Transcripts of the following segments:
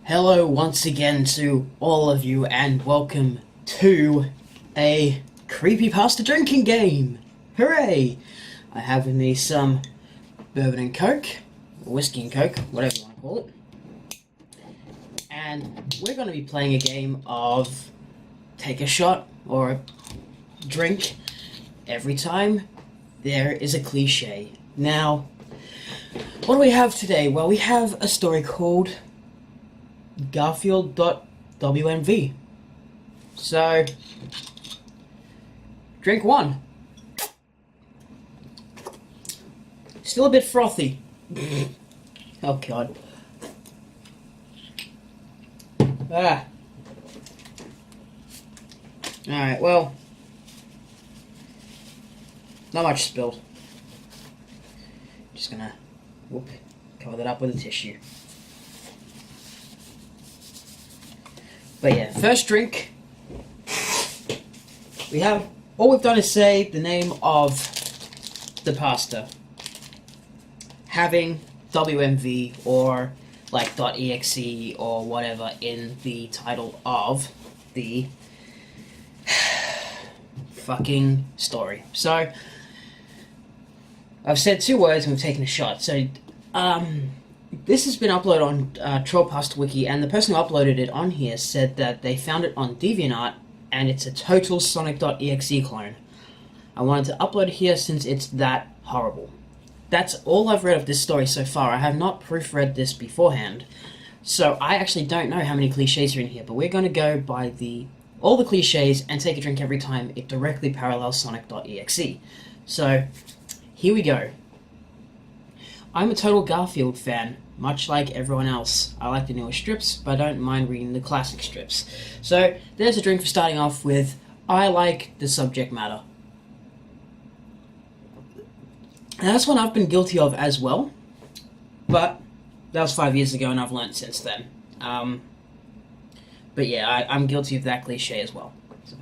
Hello once again to all of you and welcome to a Creepypasta drinking game! Hooray! I have with me some bourbon and coke, or whiskey and coke, whatever you want to call it. And we're going to be playing a game of take a shot or a drink every time there is a cliche. Now, what do we have today? Well, we have a story called Garfield.wmv. So, drink one. Still a bit frothy. Oh god. Ah. Alright, well. Not much spilled. Just gonna cover that up with a tissue. But yeah, first drink. All we've done is say the name of the pasta. Having WMV or like .exe or whatever in the title of the fucking story. So, I've said two words and we've taken a shot. So, this has been uploaded on Creepypasta Wiki, and the person who uploaded it on here said that they found it on DeviantArt, and it's a total Sonic.exe clone. I wanted to upload it here since it's that horrible. That's all I've read of this story so far. I have not proofread this beforehand, so I actually don't know how many cliches are in here, but we're going to go by all the cliches and take a drink every time it directly parallels Sonic.exe. So, here we go. I'm a total Garfield fan, much like everyone else. I like the newer strips, but I don't mind reading the classic strips. So, there's a drink for starting off with. I like the subject matter. And that's one I've been guilty of as well, but that was 5 years ago and I've learned since then. But yeah, I'm guilty of that cliche as well. So.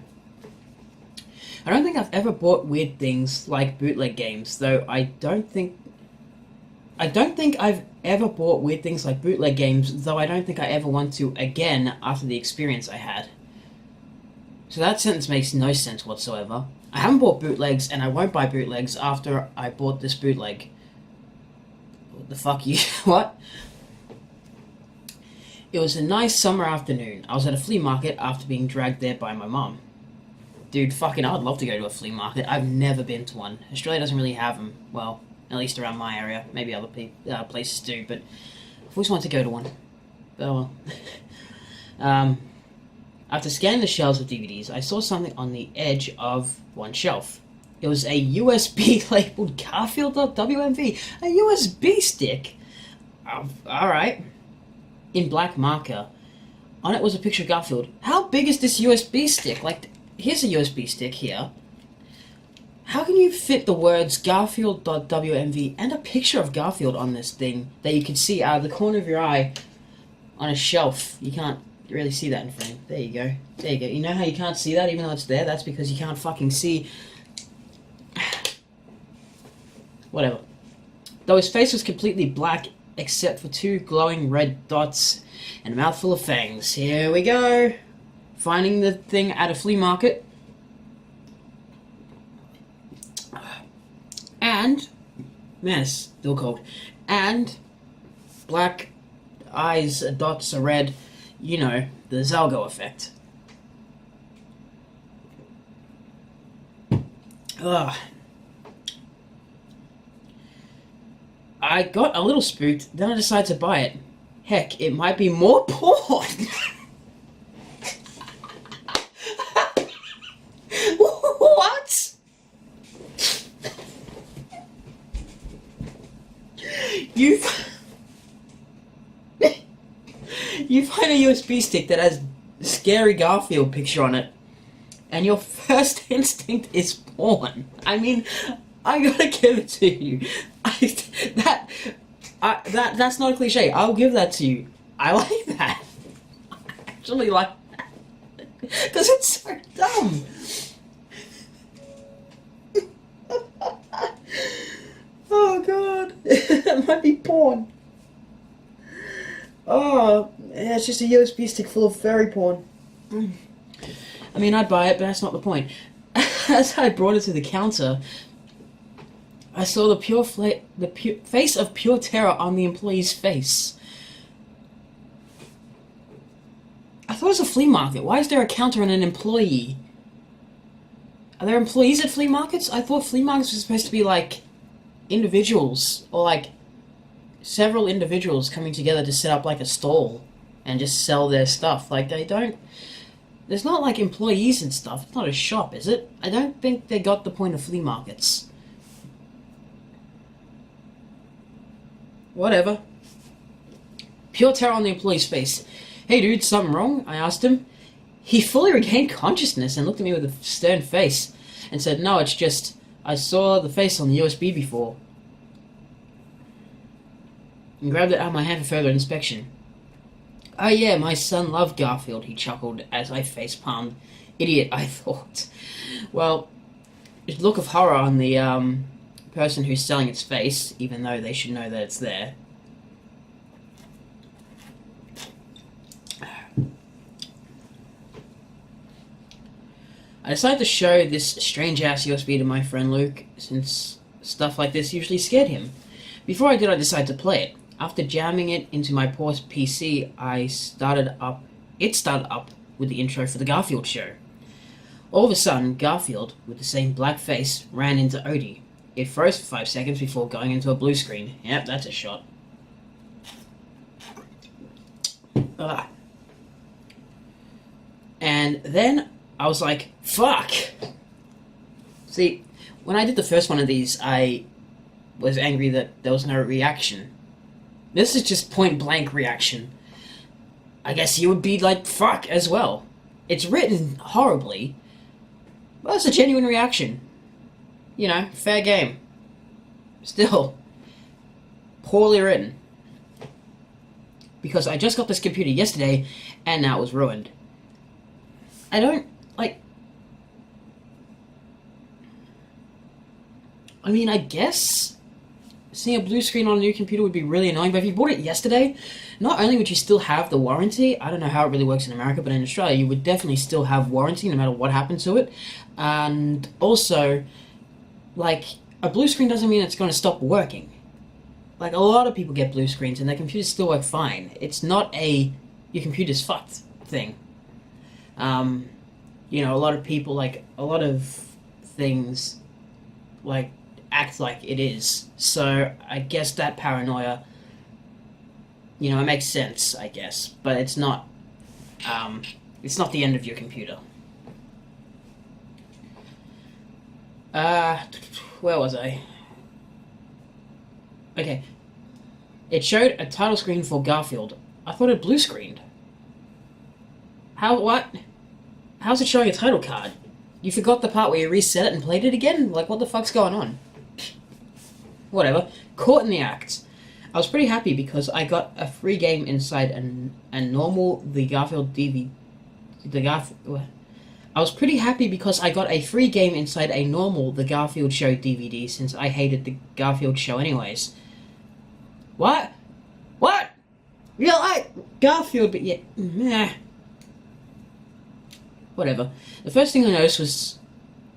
I don't think I've ever bought weird things like bootleg games, though I don't think I've ever bought weird things like bootleg games, though I don't think I ever want to again after the experience I had. So that sentence makes no sense whatsoever. I haven't bought bootlegs, and I won't buy bootlegs after I bought this bootleg. What the fuck you... What? It was a nice summer afternoon. I was at a flea market after being dragged there by my mom. Dude, fucking I'd love to go to a flea market. I've never been to one. Australia doesn't really have them. Well, at least around my area. Maybe other places do, but I've always wanted to go to one. Oh well. After scanning the shelves of DVDs, I saw something on the edge of one shelf. It was a USB labeled Garfield.wmv. A USB stick? Alright. In black marker. On it was a picture of Garfield. How big is this USB stick? Like, here's a USB stick here. How can you fit the words Garfield.wmv and a picture of Garfield on this thing that you can see out of the corner of your eye on a shelf? You can't really see that in frame. There you go. There you go. You know how you can't see that even though it's there? That's because you can't fucking see. Whatever. Though his face was completely black except for two glowing red dots and a mouthful of fangs. Here we go. Finding the thing at a flea market. And, man, it's still cold. And black eyes, dots are red. You know, the Zalgo effect. Ugh. I got a little spooked, then I decided to buy it. Heck, it might be more porn! What? You find a USB stick that has a scary Garfield picture on it, and your first instinct is porn. I mean, I gotta give it to you. That's not a cliche. I'll give that to you. I like that. I actually like that. Because it's so dumb. Oh god. That might be porn. Oh, yeah, it's just a USB stick full of fairy porn. I mean, I'd buy it, but that's not the point. As I brought it to the counter, I saw the face of pure terror on the employee's face. I thought it was a flea market. Why is there a counter and an employee? Are there employees at flea markets? I thought flea markets were supposed to be like individuals, or like several individuals coming together to set up like a stall and just sell their stuff. Like, they don't... There's not like employees and stuff. It's not a shop, is it? I don't think they got the point of flea markets. Whatever. Pure terror on the employee's face. Hey dude, something wrong? I asked him. He fully regained consciousness and looked at me with a stern face and said, no, it's just, I saw the face on the USB before. And grabbed it out of my hand for further inspection. Oh yeah, my son loved Garfield, he chuckled as I face-palmed. Idiot, I thought. Well, there's a look of horror on the person who's selling its face, even though they should know that it's there. I decided to show this strange-ass USB to my friend Luke, since stuff like this usually scared him. Before I did, I decided to play it. After jamming it into my poor PC, it started up with the intro for the Garfield show. All of a sudden, Garfield, with the same black face, ran into Odie. It froze for 5 seconds before going into a blue screen. Yep, that's a shot. Ugh. And then I was like, fuck! See, when I did the first one of these, I was angry that there was no reaction. This is just point-blank reaction. I guess you would be like, fuck, as well. It's written horribly, but it's a genuine reaction. You know, fair game. Still, poorly written. Because I just got this computer yesterday, and now it was ruined. I don't, like... I mean, I guess seeing a blue screen on a new computer would be really annoying, but if you bought it yesterday, not only would you still have the warranty, I don't know how it really works in America, but in Australia you would definitely still have warranty no matter what happened to it, and also, like, a blue screen doesn't mean it's going to stop working. Like, a lot of people get blue screens and their computers still work fine. It's not a, your computer's fucked thing. You know, a lot of people, like, a lot of things, like, act like it is. So I guess that paranoia, you know, it makes sense, I guess, but it's not the end of your computer. Where was I? Okay. It showed a title screen for Garfield. I thought it blue screened. What? How's it showing a title card? You forgot the part where you reset it and played it again? Like, what the fuck's going on? Whatever. Caught in the act. I was pretty happy because I got a free game inside a normal The Garfield DVD. I was pretty happy because I got a free game inside a normal The Garfield Show DVD since I hated the Garfield Show anyways. What? What? You like Garfield, but yeah, meh. Whatever. The first thing I noticed was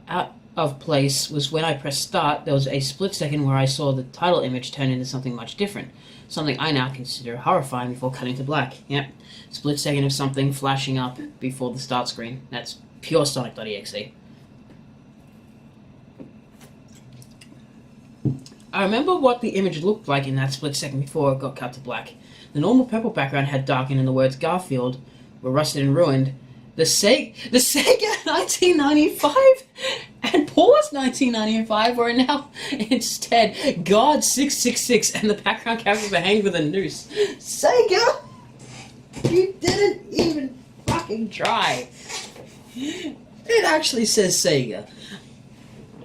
out of place was when I pressed start, there was a split second where I saw the title image turn into something much different. Something I now consider horrifying before cutting to black. Yep. Split second of something flashing up before the start screen. That's pure Sonic.exe. I remember what the image looked like in that split second before it got cut to black. The normal purple background had darkened and the words Garfield were rusted and ruined. The Sega 1995 and Paws 1995 were now instead God 666 and the background characters were hanged with a noose. Sega! You didn't even fucking try. It actually says Sega.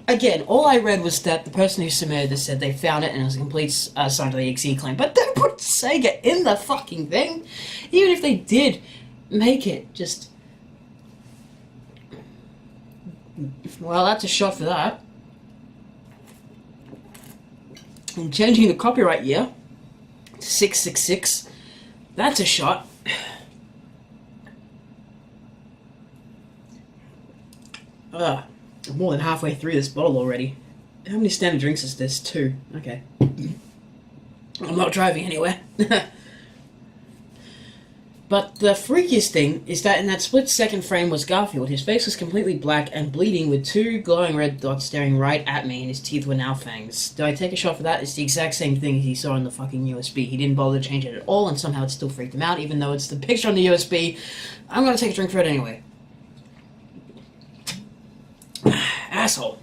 Again, all I read was that the person who submitted this said they found it and it was a complete Sonic.exe claim, but they put Sega in the fucking thing. Even if they did make it, just... Well, that's a shot for that. And changing the copyright year to 666 That's a shot. I'm more than halfway through this bottle already. How many standard drinks is this? 2. Okay. I'm not driving anywhere. But the freakiest thing is that in that split-second frame was Garfield. His face was completely black and bleeding with 2 glowing red dots staring right at me, and his teeth were now fangs. Did I take a shot for that? It's the exact same thing he saw in the fucking USB. He didn't bother to change it at all, and somehow it still freaked him out, even though it's the picture on the USB. I'm gonna take a drink for it anyway. Asshole.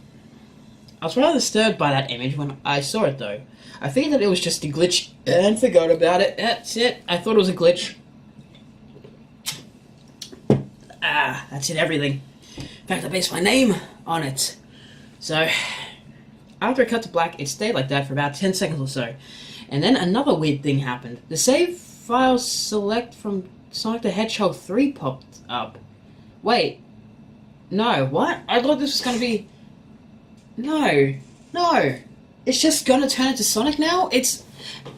I was rather disturbed by that image when I saw it, though. I figured that it was just a glitch and forgot about it. That's it. I thought it was a glitch. That's it, everything. In fact, I based my name on it. So, after it cut to black, it stayed like that for about 10 seconds or so. And then another weird thing happened. The save file select from Sonic the Hedgehog 3 popped up. Wait. No, what? I thought this was gonna be... No. It's just gonna turn into Sonic now? It's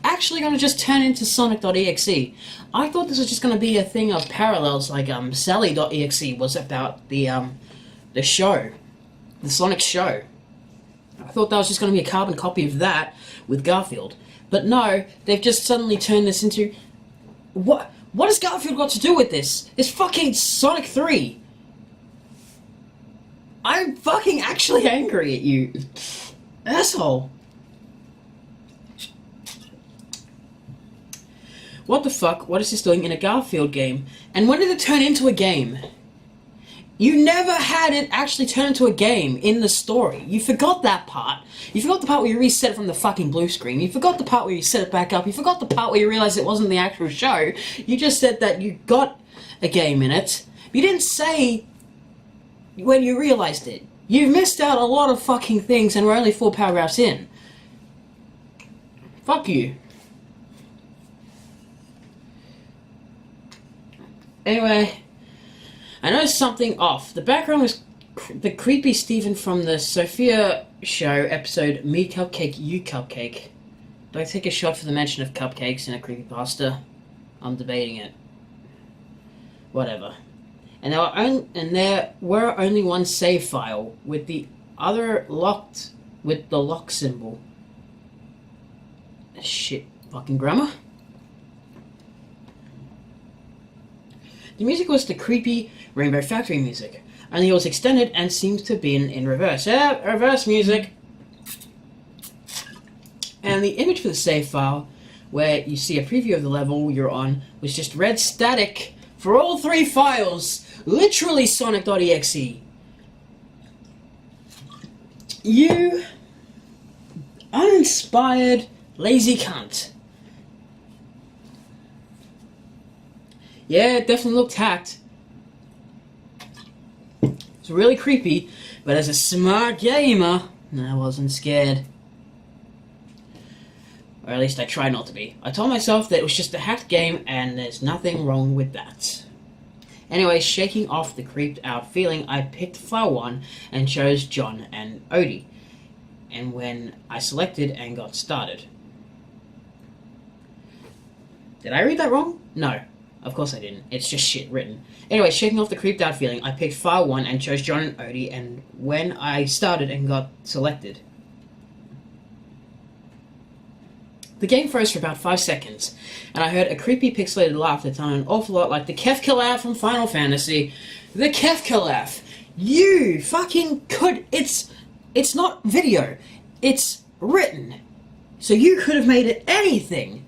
actually gonna just turn into Sonic.exe. I thought this was just gonna be a thing of parallels, like Sally.exe was about the show. The Sonic show. I thought that was just gonna be a carbon copy of that with Garfield. But no, they've just suddenly turned this into... What has Garfield got to do with this? It's fucking Sonic 3! I'm fucking actually angry at you. Asshole. What the fuck? What is this doing in a Garfield game? And when did it turn into a game? You never had it actually turn into a game in the story. You forgot that part. You forgot the part where you reset it from the fucking blue screen. You forgot the part where you set it back up. You forgot the part where you realized it wasn't the actual show. You just said that you got a game in it. You didn't say when you realized it. You've missed out a lot of fucking things and we're only 4 paragraphs in. Fuck you. Anyway, I noticed something off. The background was the creepy Stephen from the Sophia show episode Me Cupcake, You Cupcake. Do I take a shot for the mention of cupcakes in a creepypasta? I'm debating it. Whatever. And there were only one save file, with the other locked with the lock symbol. Shit, fucking grammar. The music was the creepy Rainbow Factory music, only it was extended and seems to have been in reverse. Yeah, reverse music. And the image for the save file, where you see a preview of the level you're on, was just red static for all 3 files. Literally Sonic.exe. You uninspired lazy cunt. Yeah, it definitely looked hacked. It's really creepy, but as a smart gamer, I wasn't scared. Or at least I tried not to be. I told myself that it was just a hacked game and there's nothing wrong with that. Anyway, shaking off the creeped out feeling, I picked file 1 and chose John and Odie. And when I selected and got started. Did I read that wrong? No. Of course I didn't. It's just shit written. Anyway, shaking off the creeped out feeling, I picked file 1 and chose John and Odie, and when I started and got selected. The game froze for about 5 seconds, and I heard a creepy pixelated laugh that sounded an awful lot like the Kefka laugh from Final Fantasy. The Kefka laugh! You fucking could... It's not video. It's written. So you could have made it anything.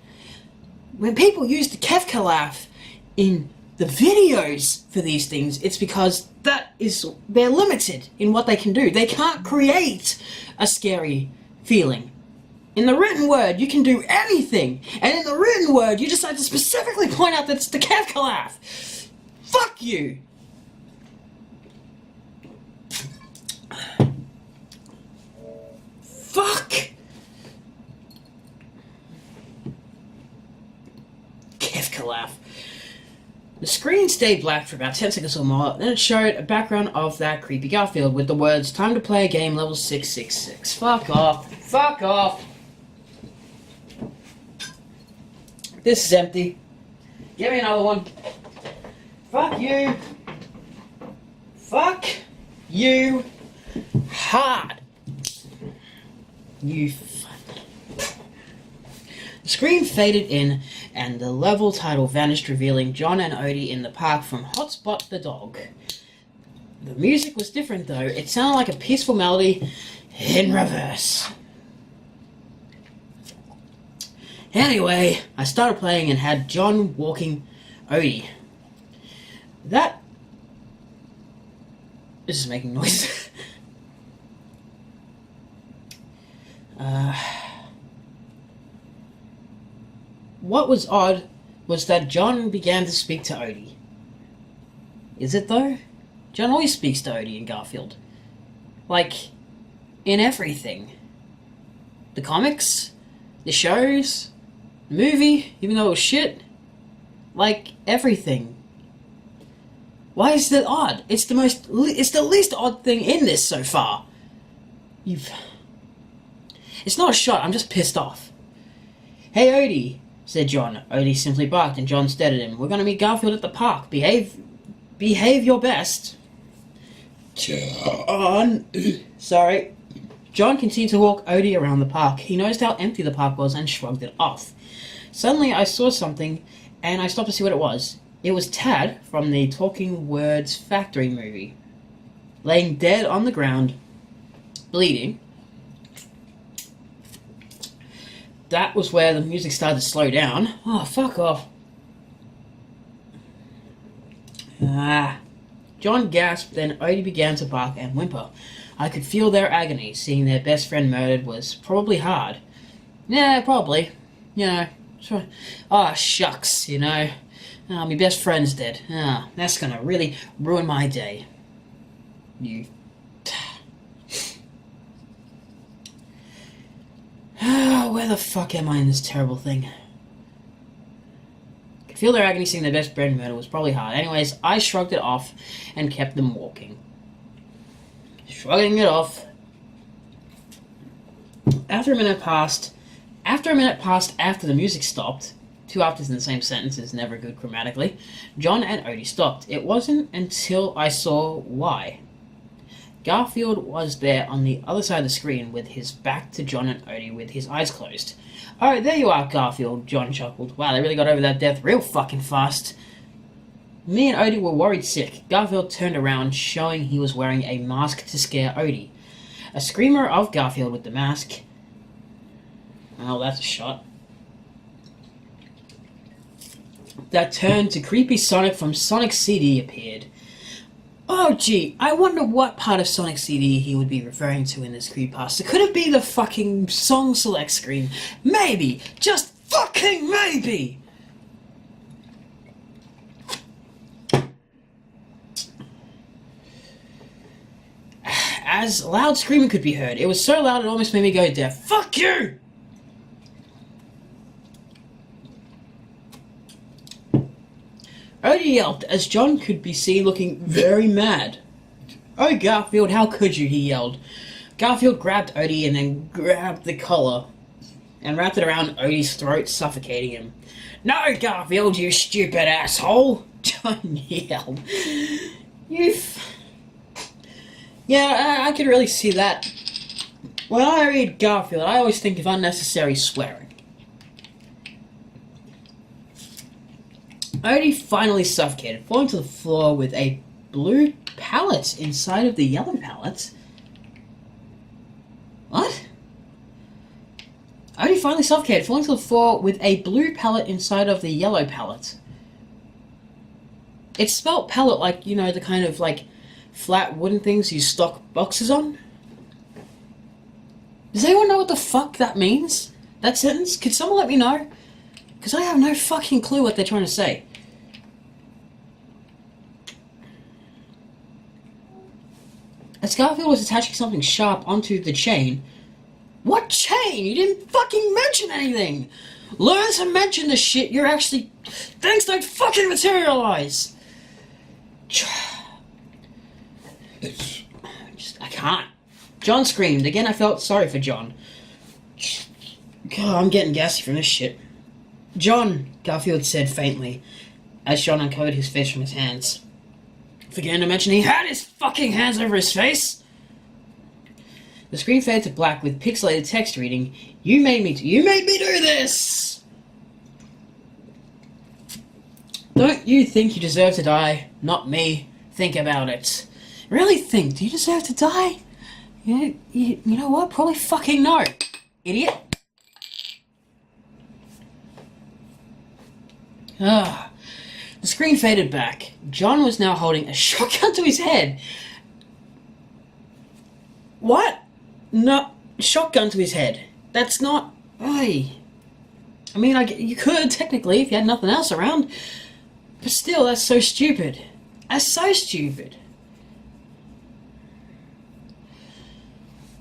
When people use the Kefka laugh in the videos for these things, it's because they're limited in what they can do. They can't create a scary feeling. In the written word, you can do anything, and in the written word, you decide to specifically point out that it's the Kefka laugh. Fuck you! Fuck! Kefka laugh. The screen stayed black for about 10 seconds or more, then it showed a background of that creepy Garfield with the words, "Time to play a game level 666. Fuck off. Fuck off. This is empty. Give me another one. Fuck you. Fuck you hard. You The screen faded in, and the level title vanished, revealing John and Odie in the park from Hotspot the dog. The music was different, though. It sounded like a peaceful melody in reverse. Anyway, I started playing and had John walking Odie. This is making noise. What was odd was that John began to speak to Odie. Is it though? John always speaks to Odie in Garfield. Like, in everything. The comics, the shows, the movie, even though it was shit. Like, everything. Why is that odd? It's the least odd thing in this so far. It's not a shot, I'm just pissed off. Hey Odie, said John. Odie simply barked and John stared at him. We're gonna meet Garfield at the park. Behave your best. John. Sorry. John continued to walk Odie around the park. He noticed how empty the park was and shrugged it off. Suddenly I saw something and I stopped to see what it was. It was Tad from the Talking Words Factory movie. Laying dead on the ground, bleeding. That was where the music started to slow down. Oh, fuck off. John gasped, then Odie began to bark and whimper. I could feel their agony. Seeing their best friend murdered was probably hard. Yeah, probably. You know. Sure. Oh, shucks, you know. My best friend's dead. That's gonna really ruin my day. You... Where the fuck am I in this terrible thing? Could feel their agony seeing their best friend murder was probably hard. Anyways, I shrugged it off and kept them walking. Shrugging it off. After a minute passed after the music stopped, two afters in the same sentence is never good grammatically, John and Odie stopped. It wasn't until I saw why. Garfield was there on the other side of the screen with his back to John and Odie with his eyes closed. Oh, there you are, Garfield, John chuckled. Wow, they really got over that death real fucking fast. Me and Odie were worried sick. Garfield turned around, showing he was wearing a mask to scare Odie. A screamer of Garfield with the mask. Oh, that's a shot. That turned to creepy Sonic from Sonic's CD appeared. Oh gee, I wonder what part of Sonic's CD he would be referring to in this creepypasta. Could it be the fucking song select screen? Maybe! Just fucking maybe! As loud screaming could be heard. It was so loud it almost made me go deaf. Fuck you! Odie yelped as John could be seen looking very mad. Oh, Garfield, how could you? He yelled. Garfield grabbed Odie and then grabbed the collar and wrapped it around Odie's throat, suffocating him. No, Garfield, you stupid asshole! John yelled. Yeah, I could really see that. When I read Garfield, I always think of unnecessary swearing. Odie finally suffocated, falling to the floor with a blue pallet inside of the yellow pallet. What? Odie finally suffocated, falling to the floor with a blue pallet inside of the yellow pallet. It's spelt pallet like, you know, the kind of, like, flat wooden things you stock boxes on. Does anyone know what the fuck that means? That sentence? Could someone let me know? Because I have no fucking clue what they're trying to say. As Garfield was attaching something sharp onto the chain. What chain? You didn't fucking mention anything! Learn to mention the shit you're actually... Things don't fucking materialize! I can't. John screamed. Again, I felt sorry for John. God, I'm getting gassy from this shit. John, Garfield said faintly. as John uncovered his face from his hands. Forgetting to mention he had his fucking hands over his face! The screen faded to black with pixelated text reading, You made me do this! Don't you think you deserve to die? Not me. Think about it. Really think, do you deserve to die? You know what? Probably fucking no. Idiot. The screen faded back. John was now holding a shotgun to his head. What? No, shotgun to his head. That's not... Hey. I mean, you could, technically, if you had nothing else around. But still, that's so stupid. That's so stupid.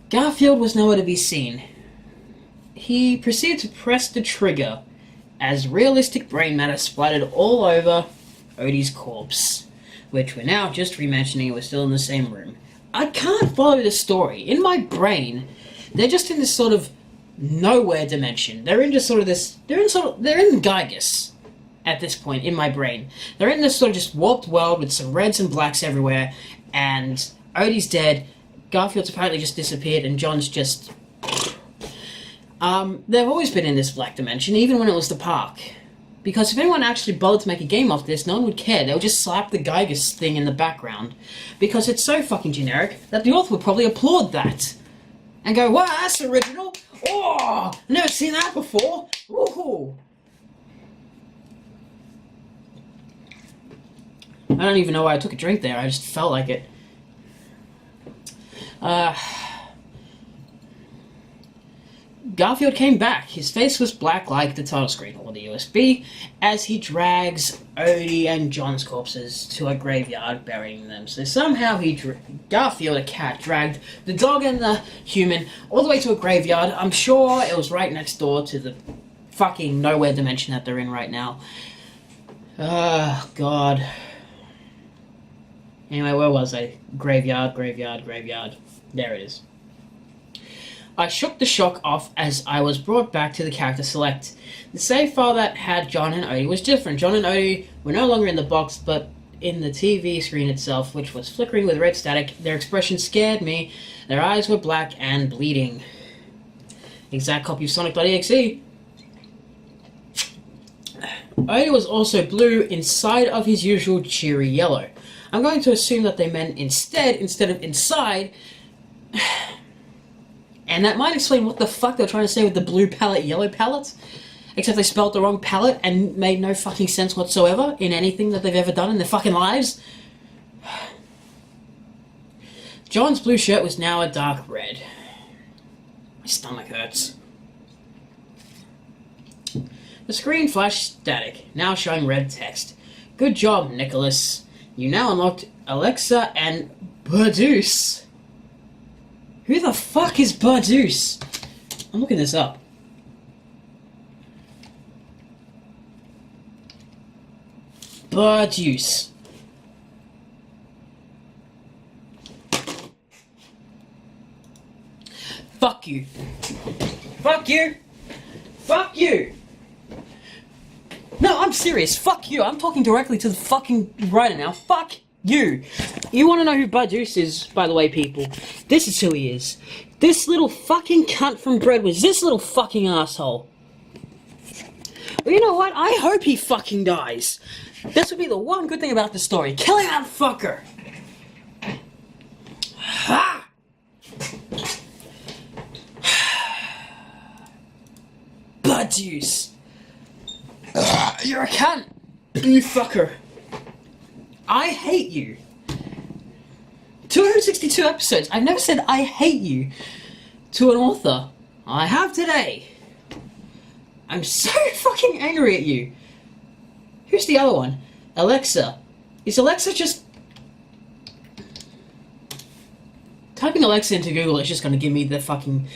Garfield was nowhere to be seen. He proceeded to press the trigger as realistic brain matter splattered all over Odie's corpse, which we're now just re-mentioning we're still in the same room. I can't follow the story. In my brain, they're just in this sort of nowhere dimension. They're in just sort of this... They're in Gygus at this point in my brain. They're in this sort of just warped world with some reds and blacks everywhere, and Odie's dead, Garfield's apparently just disappeared, and John's just... They've always been in this black dimension, even when it was the park. Because if anyone actually bothered to make a game of this, no one would care. They would just slap the Gygus thing in the background. Because it's so fucking generic that the author would probably applaud that. And go, wow, that's original! Oh, I've never seen that before! Ooh. I don't even know why I took a drink there, I just felt like it. Garfield came back. His face was black like the title screen or the USB as he drags Odie and John's corpses to a graveyard, burying them. So somehow Garfield, a cat, dragged the dog and the human all the way to a graveyard. I'm sure it was right next door to the fucking nowhere dimension that they're in right now. God. Anyway, where was I? Graveyard. There it is. I shook the shock off as I was brought back to the character select. The save file that had John and Odie was different. John and Odie were no longer in the box, but in the TV screen itself, which was flickering with red static. Their expression scared me. Their eyes were black and bleeding. Exact copy of Sonic.exe. Odie was also blue inside of his usual cheery yellow. I'm going to assume that they meant instead of inside. And that might explain what the fuck they're trying to say with the blue palette, yellow palette. Except they spelled the wrong palette and made no fucking sense whatsoever in anything that they've ever done in their fucking lives. John's blue shirt was now a dark red. My stomach hurts. The screen flashed static, now showing red text. Good job, Nicholas. You now unlocked Alexa and Burdoose. Who the fuck is Burdoose? I'm looking this up. Burdoose. Fuck you. Fuck you. Fuck you. No, I'm serious. Fuck you. I'm talking directly to the fucking writer now. Fuck you. You want to know who Burdoose is, by the way, people? This is who he is. This little fucking cunt from Bread was this little fucking asshole. Well, you know what? I hope he fucking dies. This would be the one good thing about the story. Killing that fucker. Ha! Burdoose. You're a cunt. You fucker. I hate you. 262 episodes. I've never said I hate you to an author. I have today. I'm so fucking angry at you. Who's the other one? Alexa. Is Alexa just... Typing Alexa into Google is just going to give me the fucking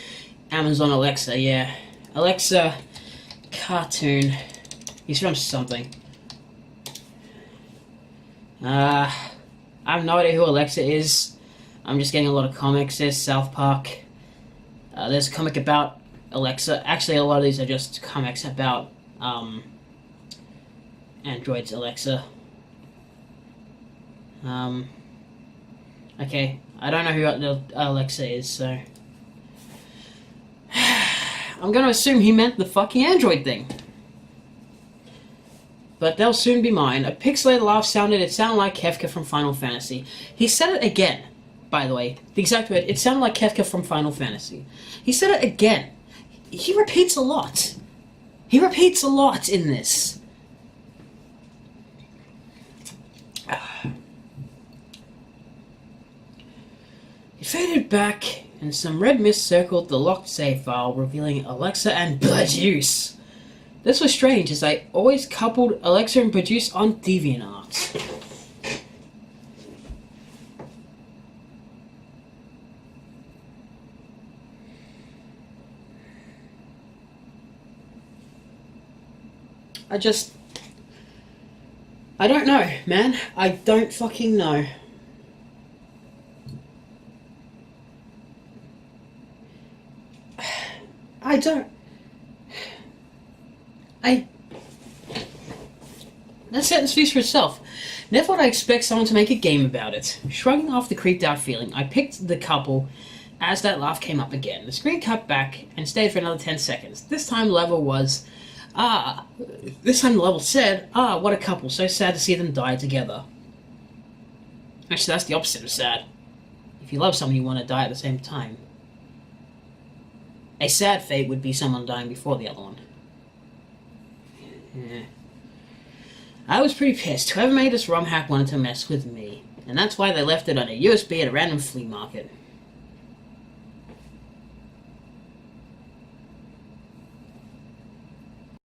Amazon Alexa, yeah. Alexa cartoon. He's from something. I have no idea who Alexa is. I'm just getting a lot of comics. There's South Park. There's a comic about Alexa. Actually, a lot of these are just comics about Android's Alexa. Okay, I don't know who Alexa is, so I'm gonna assume he meant the fucking Android thing. But they'll soon be mine. A pixelated laugh sounded like Kefka from Final Fantasy. He said it again, by the way. The exact word, it sounded like Kefka from Final Fantasy. He said it again. He repeats a lot. He repeats a lot in this. It faded back, and some red mist circled the locked save file, revealing Alexa and Produce. This was strange, as I always coupled Alexa and Produce on DeviantArt. I don't know, man. I don't fucking know. That sentence speaks for itself. Never would I expect someone to make a game about it. Shrugging off the creeped out feeling, I picked the couple as that laugh came up again. The screen cut back and stayed for another 10 seconds. This time the level said, what a couple, so sad to see them die together. Actually, that's the opposite of sad. If you love someone, you want to die at the same time. A sad fate would be someone dying before the other one. Yeah. I was pretty pissed. Whoever made this ROM hack wanted to mess with me. And that's why they left it on a USB at a random flea market.